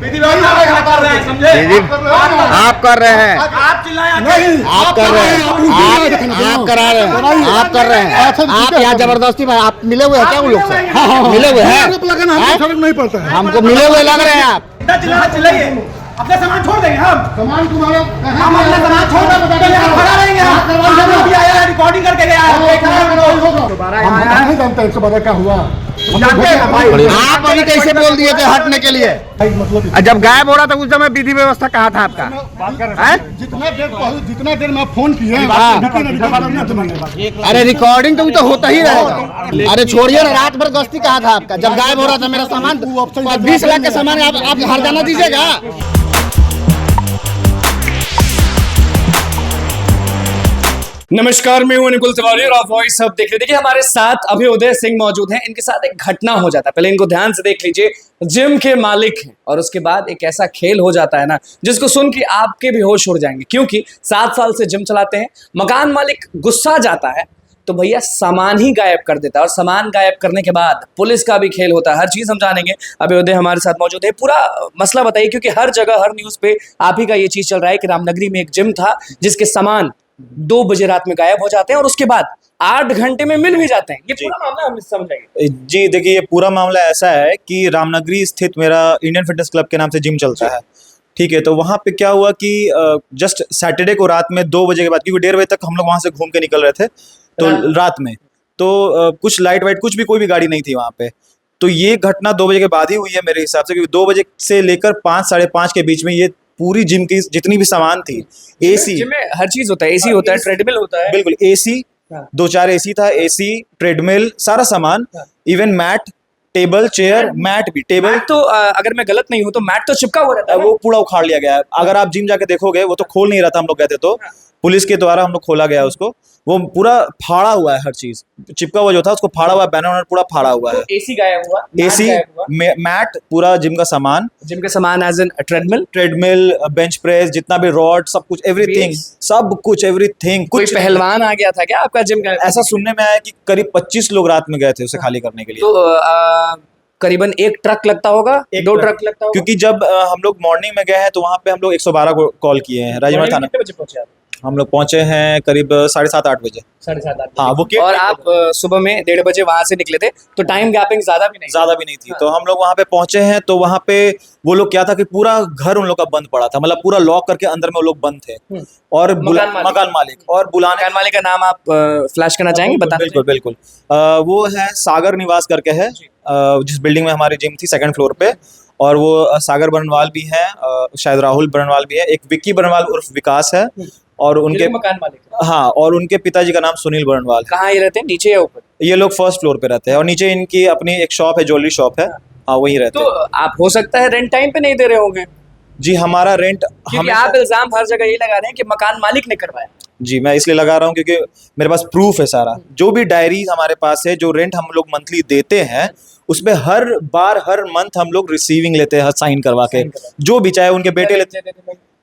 दीदी आप कर रहे हैं, आप चिल्लाए नहीं आप कर रहे हैं, आप करा रहे हैं, आप कर रहे हैं, आप यहाँ जबरदस्ती में आप मिले हुए हैं क्या? उन लोग से मिले हुए हैं? फर्क नहीं पड़ता है। हमको मिले हुए लग रहे हैं आप। चिल्लाइए, अपना सामान छोड़ देंगे हम तुम्हारा हम अपना सामान छोड़ देंगे, हम खड़ा रहेंगे। हम अभी आया है, रिकॉर्डिंग करके गया है, देखा है हम लोग। हम नहीं जानते इसके बाद क्या हुआ। जानते हैं भाई, आप अभी कैसे बोल दिए थे हटने के लिए? मतलब जब गायब हो रहा था उस समय विधि व्यवस्था कहाँ था आपका? जितना देर में आप फोन किए अरे रिकॉर्डिंग तो होता ही रहेगा। अरे छोड़िए ना, रात भर गश्ती कहाँ था आपका? जब गायब हो रहा था मेरा सामान 20 लाख का सामान आप हर जाना दीजिएगा। नमस्कार, मैं हूं निकुल तिवारी और आप वॉइस अब देख रहे। देखिए हमारे साथ अभयोदय सिंह मौजूद हैं। इनके साथ एक घटना हो जाता है, पहले इनको ध्यान से देख लीजिए। जिम के मालिक हैं और उसके बाद एक ऐसा खेल हो जाता है ना, जिसको सुन के आपके भी होश उड़ जाएंगे, क्योंकि 7 साल से जिम चलाते हैं। मकान मालिक गुस्सा जाता है तो भैया सामान ही गायब कर देता है, और सामान गायब करने के बाद पुलिस का भी खेल होता है। हर चीज हम जानेंगे। अभयोदय हमारे साथ मौजूद है, पूरा मसला बताइए, क्योंकि हर जगह हर न्यूज पे आप ही का ये चीज चल रहा है कि रामनगरी में एक जिम था जिसके सामान 2 बजे रात में गायब हो जाते हैं और उसके बाद 8 घंटे में मिल भी जाते हैं। ये पूरा मामला हम समझेंगे। जी देखिए, ये पूरा मामला ऐसा है कि रामनगरी स्थित मेरा इंडियन फिटनेस क्लब के नाम से जिम चलता है, ठीक है। तो वहाँ पे क्या हुआ कि जस्ट सैटरडे को रात में 2 बजे के बाद, क्योंकि 1:30 बजे तक हम लोग वहाँ से घूम के निकल रहे थे, तो रात में तो कुछ लाइट वाइट कुछ भी कोई भी गाड़ी नहीं थी वहाँ पे। तो ये घटना 2 बजे के बाद ही हुई है मेरे हिसाब से, क्योंकि 2 बजे से लेकर 5 साढ़े 5 के बीच में ये पूरी जिम की जितनी भी सामान थी, एसी, जिम में हर चीज होता है, एसी होता है, ट्रेडमिल होता है, बिल्कुल एसी, 2-4 एसी था, एसी, ट्रेडमिल, सारा सामान, even mat, table, chair, mat भी, टेबल मैट तो अगर मैं गलत नहीं हूं तो मैट तो चिपका हुआ रहता है। वो पूरा उखाड़ लिया गया है। अगर आप जिम जाके देखोगे, वो तो खोल नहीं रहा था, हम लोग गए थे तो पुलिस के द्वारा हम लोग खोला गया उसको। वो पूरा फाड़ा हुआ है, हर चीज चिपका हुआ जो था उसको फाड़ा हुआ है, बैनर वैनर पूरा फाड़ा हुआ है। एसी गायब हुआ, एसी, मैट, पूरा जिम का सामान, जिम के सामान as an treadmill, bench press, जितना भी रॉड, सब कुछ, एवरीथिंग, सब कुछ, एवरीथिंग। कोई कुछ पहलवान आ गया था क्या आपका जिम का? ऐसा सुनने में आया कि करीब 25 लोग रात में गए थे उसे खाली करने के लिए। तो करीबन 1 ट्रक लगता होगा, 2 ट्रक लगता होगा, क्योंकि जब हम लोग मॉर्निंग में गए हैं तो वहाँ पे हम लोग 112 को कॉल किए हैं, राजमहल थाना। कितने बजे पहुंचे आप? हम लोग पहुंचे हैं करीब 7:30-8 बजे। 7:30 हाँ, वो और आप सुबह में 1:30 बजे वहां से निकले थे, तो टाइम गैपिंग ज्यादा भी नहीं थी। तो हम लोग वहाँ पे पहुंचे हैं तो वहाँ पे वो लोग क्या था कि पूरा घर उन लोग का बंद पड़ा था, मतलब पूरा लॉक करके अंदर में वो लोग बंद थे। और मकान मालिक और बुलाने, मकान मालिक का नाम आप फ्लैश करना चाहेंगे? बताना। बिल्कुल बिल्कुल। वो है सागर निवास करके है, जिस बिल्डिंग में हमारी जिम थी 2nd फ्लोर पे। और वो सागर बरनवाल भी है, शायद राहुल बरनवाल भी है, एक विक्की बरनवाल उर्फ विकास है, और उनके मकान मालिक, हाँ, और उनके पिताजी का नाम सुनील बरनवाल। कहाँ ये रहते हैं, नीचे या ऊपर? ये लोग 1st फ्लोर पे रहते हैं, और नीचे इनकी अपनी एक शॉप है, ज्वेलरी शॉप है, हाँ वही रहते हैं। तो आप हो सकता है रेंट टाइम पे नहीं दे रहे होंगे, जी हमारा रेंट, क्योंकि आप इल्जाम हर जगह ये लगा रहे हैं कि मकान मालिक ने करवाया। जी मैं इसलिए लगा रहा हूँ क्योंकि मेरे पास प्रूफ है सारा, जो भी डायरी हमारे पास है, जो रेंट हम लोग मंथली देते हैं उसमें हर बार हर मंथ हम लोग रिसीविंग लेते हैं साइन करवा के, जो भी, चाहे उनके बेटे लेते।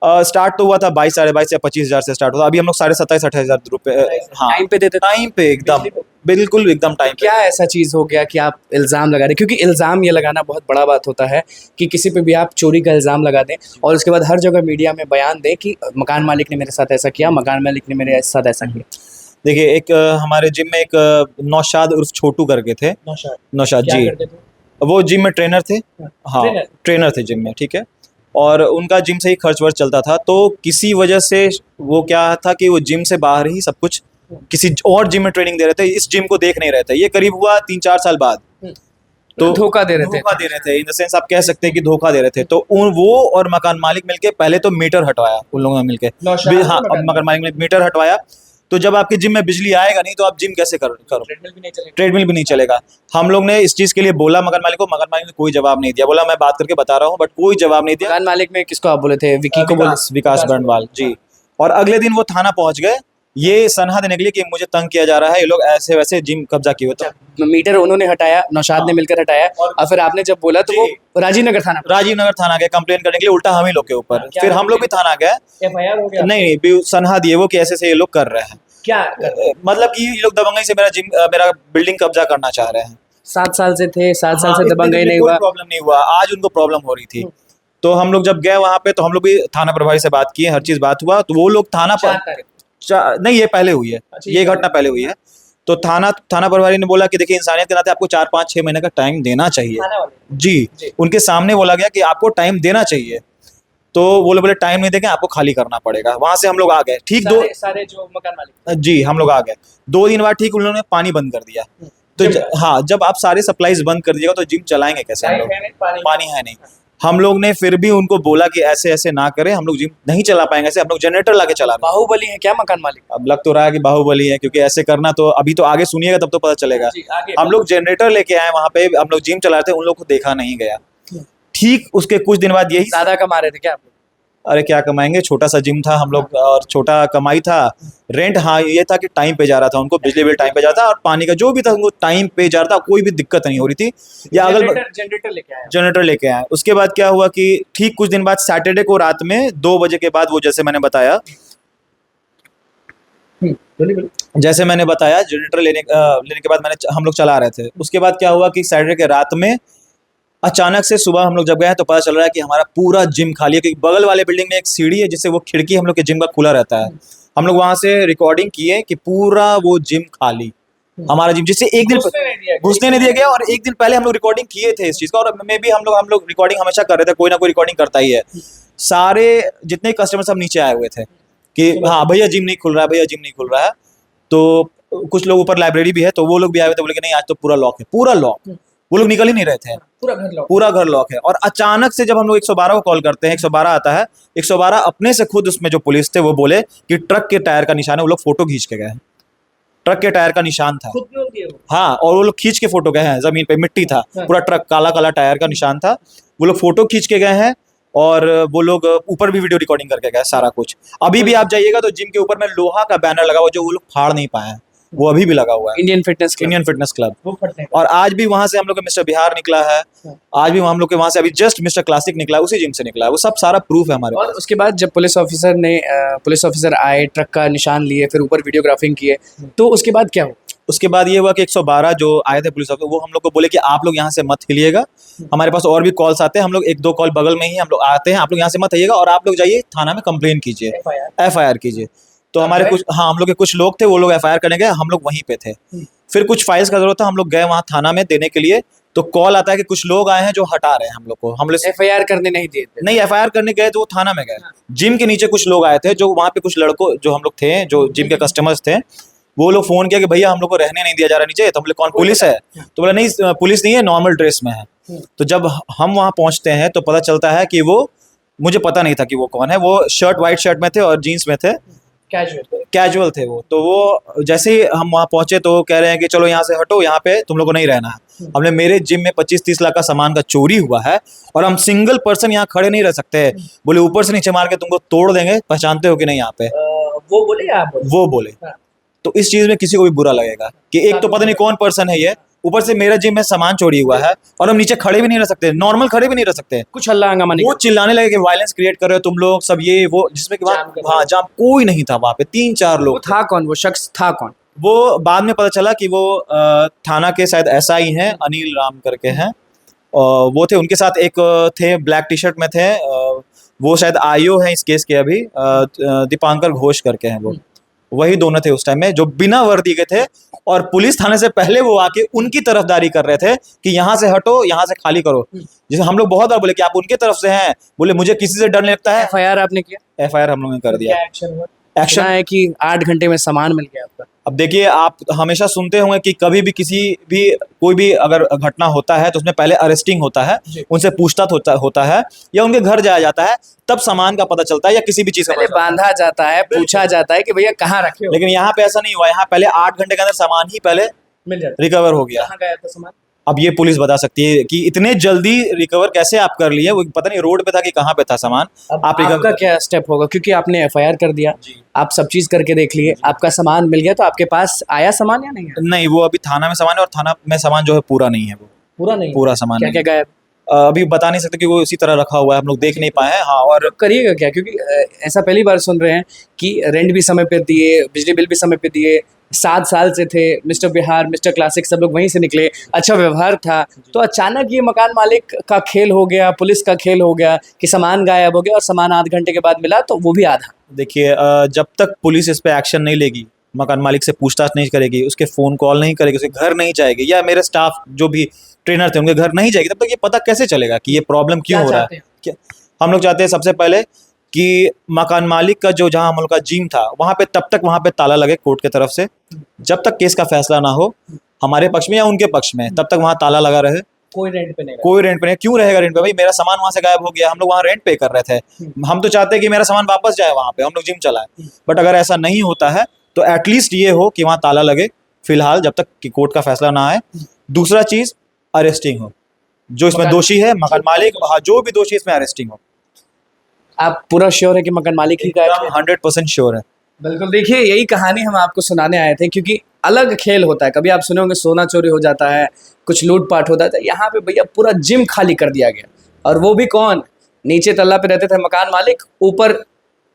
स्टार्ट तो हुआ था 22, साढ़े 22 या 25,000 से स्टार्ट हुआ, अभी हम लोग 27,000-28,000 रुपए, हाँ टाइम पे देते, टाइम पे, एकदम बिल्कुल एकदम टाइम पे। क्या ऐसा चीज हो गया कि आप इल्जाम लगा रहे? क्योंकि इल्जाम ये लगाना बहुत बड़ा बात होता है कि किसी पे भी आप चोरी का इल्जाम लगा दें और उसके बाद हर जगह मीडिया में बयान दें कि मकान मालिक ने मेरे साथ ऐसा किया, मकान मालिक ने मेरे साथ ऐसा किया। देखिए, एक हमारे जिम में एक नौशाद उर्फ छोटू करके थे, नौशाद जी, वो जिम में ट्रेनर थे, हाँ ट्रेनर थे जिम में, ठीक है। और उनका जिम से ही खर्च वर्च चलता था, तो किसी वजह से वो क्या था कि वो जिम से बाहर ही सब कुछ किसी और जिम में ट्रेनिंग दे रहे थे, इस जिम को देख नहीं रहे थे। ये करीब हुआ 3-4 साल बाद। तो धोखा दे रहे थे, इन द सेंस आप कह सकते हैं कि धोखा दे रहे थे। तो वो और मकान मालिक मिलके पहले तो मीटर हटवाया, उन लोगों ने मिलके, हाँ मकान मालिक ने मीटर हटवाया। तो जब आपके जिम में बिजली आएगा नहीं तो आप जिम कैसे करो? ट्रेडमिल भी नहीं चलेगा। हम लोग ने इस चीज के लिए बोला मकान मालिक को, मकान मालिक ने कोई जवाब नहीं दिया, बोला मैं बात करके बता रहा हूँ, बट कोई जवाब नहीं दिया। मकान मालिक में किसको आप बोले थे? विकी को बोले? विकास बरनवाल जी। और अगले दिन वो थाना पहुंच गए ये सनहा देने के लिए कि मुझे तंग किया जा रहा है, ये लोग ऐसे वैसे जिम कब्जा किए। तो मीटर उन्होंने हटाया, नौशाद ने मिलकर हटाया, और फिर आपने जब बोला तो वो राजीव नगर थाना गए कंप्लेन करने के लिए, उल्टा हम ही लोग के ऊपर। फिर हम लोग भी थाना गए, FIR हो गया? नहीं, सनहा दिए वो कि ऐसे से ये लोग कर रहे हैं। क्या मतलब कि ये लोग दबंगई से मेरा बिल्डिंग कब्जा करना चाह रहे हैं। 7 साल से थे, 7 साल से दबंगई नहीं हुआ, प्रॉब्लम नहीं हुआ, आज उनको प्रॉब्लम हो रही थी। तो हम लोग जब गए वहां पे तो हम लोग भी थाना प्रभारी से बात किए, हर चीज बात हुआ, तो वो लोग थाना पर नहीं, ये पहले हुई है, ये घटना पहले हुई है। तो थाना प्रभारी ने बोला कि देखिए इंसानियत के नाते आपको 4-5-6 महीने का टाइम देना चाहिए। जी, उनके सामने बोला गया कि आपको टाइम देना चाहिए। तो वो लोग बोले टाइम नहीं देंगे, आपको खाली करना पड़ेगा। वहां से हम लोग आ गए, ठीक सारे जो मकान मालिक, जी हम लोग आ गए। 2 दिन बाद ठीक उन्होंने पानी बंद कर दिया। तो हाँ, जब आप सारे सप्लाईज बंद कर दीजिएगा तो जिम चलाएंगे कैसे हम लोग? पानी है नहीं। हम लोग ने फिर भी उनको बोला कि ऐसे ऐसे ना करें, हम लोग जिम नहीं चला पाएंगे, ऐसे हम लोग जनरेटर लाके चला रहे हैं। बाहुबली है क्या मकान मालिक? अब लग तो रहा है कि बाहुबली है, क्योंकि ऐसे करना तो अभी तो आगे सुनिएगा तब तो पता चलेगा। हम लोग जनरेटर लेके आए वहां पे, हम लोग जिम चला रहे थे, उन लोग को देखा नहीं गया। ठीक उसके कुछ दिन बाद यही ज्यादा कमा रहे थे क्या आप लोग? अरे क्या कमाएंगे, छोटा सा जिम था हम लोग, और छोटा कमाई था। रेंट हाँ ये था कि टाइम पे जा रहा था, उनको बिजली बिल टाइम पे जाता और पानी का जो भी था उनको टाइम पे जा रहा था, कोई भी दिक्कत नहीं हो रही थी। या अगल जनरेटर लेके आए। उसके बाद क्या हुआ कि ठीक कुछ दिन बाद सैटरडे को रात में 2 बजे के बाद, वो जैसे मैंने बताया जनरेटर लेने के बाद हम लोग चला रहे थे। उसके बाद क्या हुआ कि सैटरडे के रात में अचानक से सुबह हम लोग जब गए तो पता चल रहा है कि हमारा पूरा जिम खाली है, क्योंकि बगल वाले बिल्डिंग में एक सीढ़ी है जिससे वो खिड़की हम लोग के जिम का खुला रहता है। हम लोग वहां से रिकॉर्डिंग किए कि पूरा वो जिम खाली, हमारा जिम, जिससे एक दिन घुसने नहीं दिया गया। और एक दिन पहले हम लोग रिकॉर्डिंग किए थे इस चीज का, और मे भी हम लोग रिकॉर्डिंग हमेशा कर रहे थे, कोई ना कोई रिकॉर्डिंग करता ही है। सारे जितने कस्टमर सब नीचे आए हुए थे कि हाँ भैया जिम नहीं खुल रहा है, भैया जिम नहीं खुल रहा है। तो कुछ लोग ऊपर लाइब्रेरी भी है, तो वो लोग भी आए हुए थे, बोले कि नहीं आज तो पूरा लॉक है, पूरा लॉक। वो लोग निकल ही नहीं रहे थे, पूरा घर लॉक है। और अचानक से जब हम लोग 112 को कॉल करते हैं, 112 आता है, 112 अपने से खुद उसमें जो पुलिस थे वो बोले कि ट्रक के टायर का निशान है, वो लोग फोटो खींच के गए। ट्रक के टायर का निशान था, हाँ, और वो लोग खींच के फोटो गए हैं, जमीन पे मिट्टी था, पूरा ट्रक काला काला टायर का निशान था, वो लोग फोटो खींच के गए हैं। और वो लोग ऊपर भी वीडियो रिकॉर्डिंग करके गए सारा कुछ। अभी भी आप जाइएगा तो जिम के ऊपर में लोहा का बैनर लगा हुआ जो वो लोग फाड़ नहीं पाए हैं, वो अभी भी लगा हुआ है, इंडियन फिटनेस क्लब। और आज भी वहां से हम लोग का मिस्टर बिहार निकला है, आज भी हम लोग के वहां से अभी जस्ट मिस्टर क्लासिक निकला है, उसी जिम से निकला है। वो सब सारा प्रूफ है हमारे पास। और उसके बाद जब पुलिस ऑफिसर आए, ट्रक का निशान लिए, फिर ऊपर वीडियोग्राफिंग किए, तो उसके बाद क्या हुआ? उसके बाद ये हुआ कि 112 जो आए थे पुलिस ऑफिसर, वो हम लोग को बोले कि आप लोग यहाँ से मत हिलिएगा, हमारे पास और भी कॉल्स आते हैं, हम लोग 1-2 कॉल बगल में ही हम लोग आते हैं, आप लोग यहाँ से मत आइएगा और आप लोग जाइए थाना में कंप्लेन कीजिए, FIR कीजिए। तो हमारे कुछ हम लोग के कुछ लोग थे, वो लोग FIR करने गए, हम लोग वहीं पे थे। फिर कुछ फाइल्स का जरूरत था, हम लोग गए वहाँ थाना में देने के लिए, तो कॉल आता है कि कुछ लोग आए हैं जो हटा रहे हैं हम लोग को। हम लोग FIR करने नहीं दिए थे? नहीं, FIR करने गए तो वो थाना में गए। जिम के नीचे कुछ लोग आए थे, जो वहाँ पे कुछ लड़कों जो हम लोग थे, जो जिम के कस्टमर्स थे, वो लोग फोन किया कि भैया हम लोग को रहने नहीं दिया जा रहा नीचे। तो हम लोग कौन, पुलिस है? तो बोला नहीं पुलिस नहीं है, नॉर्मल ड्रेस में है। तो जब हम वहाँ पहुँचते हैं तो पता चलता है कि वो, मुझे पता नहीं था कि वो कौन है। वो व्हाइट शर्ट में थे और जीन्स में थे, कैजुअल थे वो। तो वो जैसे ही हम वहाँ पहुंचे तो कह रहे हैं कि चलो यहाँ से हटो, यहाँ पे तुम लोग को नहीं रहना है। हमने, मेरे जिम में 25-30 लाख का सामान का चोरी हुआ है और हम सिंगल पर्सन यहाँ खड़े नहीं रह सकते। बोले ऊपर से नीचे मार के तुमको तोड़ देंगे, पहचानते हो कि नहीं यहाँ पे? वो बोले आप बोले? वो बोले। तो इस चीज में किसी को भी बुरा लगेगा कि एक तो पता नहीं कौन पर्सन है ये, ऊपर से मेरा जिम में सामान चोरी हुआ है और हम नीचे खड़े भी नहीं रह सकते, नॉर्मल खड़े भी नहीं रह सकते। कुछ हल्ला हंगामा नहीं, वो चिल्लाने लगे कि वायलेंस क्रिएट कर रहे हो तुम लोग सब, ये वो, जिसमें कि हाँ जाम कोई नहीं था वहाँ पे, 3-4 लोग था। कौन वो शख्स था? कौन वो? बाद में पता चला कि वो थाना के शायद SI हैं, अनिल राम करके हैं, वो थे। उनके साथ एक थे, ब्लैक टी-शर्ट में थे, वो शायद IO हैं इस केस के अभी, दीपांकर घोष करके हैं, वो वही दोनों थे उस टाइम में जो बिना वर्दी के थे। और पुलिस थाने से पहले वो आके उनकी तरफदारी कर रहे थे कि यहाँ से हटो, यहाँ से खाली करो। जैसे हम लोग बहुत बार बोले कि आप उनके तरफ से हैं, बोले मुझे किसी से डर नहीं लगता है। FIR आपने किया? FIR हम लोगों ने कर दिया। एक्शन है कि 8 घंटे में सामान मिल गया आपका? अब देखिए, आप हमेशा सुनते होंगे कि कभी भी किसी भी कोई भी अगर घटना होता है तो उसमें पहले अरेस्टिंग होता है, उनसे पूछताछ होता है, या उनके घर जाया जाता है, तब सामान का पता चलता है, या किसी भी चीज का बांधा जाता है, पूछा जाता है कि भैया कहाँ रखे हो। लेकिन यहाँ पे ऐसा नहीं हुआ। यहाँ पहले 8 घंटे के अंदर सामान ही पहले मिल जाता, रिकवर हो गया। कहाँ गया था सामान? अब ये पुलिस बता सकती है कि इतने जल्दी रिकवर कैसे आप कर लिए। वो पता नहीं रोड पे था कि कहाँ पे था सामान। आप आपका क्या स्टेप होगा, क्योंकि आपने FIR कर दिया, आप सब चीज करके देख लिए, आपका सामान मिल गया, तो आपके पास आया सामान या नहीं? नहीं, वो अभी थाना में सामान है, और थाना में सामान जो है पूरा नहीं है, वो पूरा नहीं, पूरा सामान क्या क्या गायब? अभी बता नहीं सकते कि वो इसी तरह रखा हुआ है, हम लोग देख नहीं पाए हैं। हाँ, और करिएगा क्या, क्योंकि ऐसा पहली बार सुन रहे हैं कि रेंट भी समय पे दिए, बिजली बिल भी समय पे दिए, 7 साल से थे, मिस्टर बिहार, मिस्टर क्लासिक सब लोग वहीं से निकले, अच्छा व्यवहार था, तो अचानक ये मकान मालिक का खेल हो गया, पुलिस का खेल हो गया कि सामान गायब हो गया और सामान आध घंटे के बाद मिला तो वो भी आधा। देखिए जब तक पुलिस इस पे एक्शन नहीं लेगी, मकान मालिक से पूछताछ नहीं करेगी, उसके फ़ोन कॉल नहीं करेगी, उसके घर नहीं जाएगी, या मेरे स्टाफ जो भी ट्रेनर थे उनके घर नहीं जाएगी, तब तक ये पता कैसे चलेगा कि ये प्रॉब्लम क्यों हो रहा है। क्या हम लोग चाहते हैं सबसे पहले कि मकान मालिक का जो जहाँ हम लोग का जिम था वहाँ पे तब तक वहाँ पे ताला लगे कोर्ट की तरफ से, जब तक केस का फैसला ना हो हमारे पक्ष में या उनके पक्ष में, तब तक वहाँ ताला लगा रहे। कोई रेंट पे नहीं, कोई रेंट पे नहीं। क्यों रहेगा रेंट पे? भाई मेरा सामान वहां से गायब हो गया, हम लोग वहां रेंट पे कर रहे थे, हम तो चाहते हैं कि मेरा सामान वापस जाए वहां पे, हम लोग जिम चलाएं। बट अगर ऐसा नहीं होता है तो एटलीस्ट ये हो कि वहां ताला लगे फिलहाल, जब तक कि कोर्ट का फैसला ना आए। दूसरा चीज, अरेस्टिंग हो, जो इसमें दोषी है मकान मालिक, हाँ जो भी दोषी इसमें अरेस्टिंग हो। आप पूरा श्योर है कि मकान मालिक ही का है? 100% श्योर है। बिल्कुल, देखिए यही कहानी हम आपको सुनाने आए थे, क्योंकि अलग खेल होता है। कभी आप सुने होंगे सोना चोरी हो जाता है, कुछ लूटपाट होता है, यहाँ पे भैया पूरा जिम खाली कर दिया गया। और वो भी कौन? नीचे तल्ला पे रहते थे मकान मालिक, ऊपर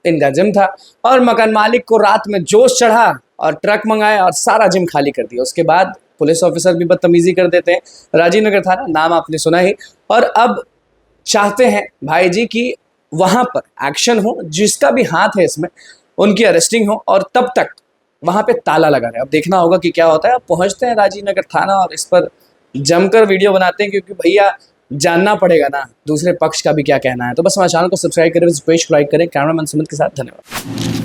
इनका जिम था, और मकान मालिक को रात में जोश चढ़ा और ट्रक मंगाया और सारा जिम खाली कर दिया। उसके बाद पुलिस ऑफिसर भी बदतमीजी कर देते हैं, राजीव नगर थाना, नाम आपने सुना ही। और अब चाहते हैं भाई जी कि वहाँ पर एक्शन हो, जिसका भी हाथ है इसमें उनकी अरेस्टिंग हो, और तब तक वहाँ पे ताला लगा रहे। अब देखना होगा कि क्या होता है। अब पहुँचते हैं राजीव नगर थाना और इस पर जमकर वीडियो बनाते हैं, क्योंकि भैया जानना पड़ेगा ना दूसरे पक्ष का भी क्या कहना है। तो बस हमारे चैनल को सब्सक्राइब करें, पेज लाइक करें। कैमरामैन सुमित के साथ धन्यवाद।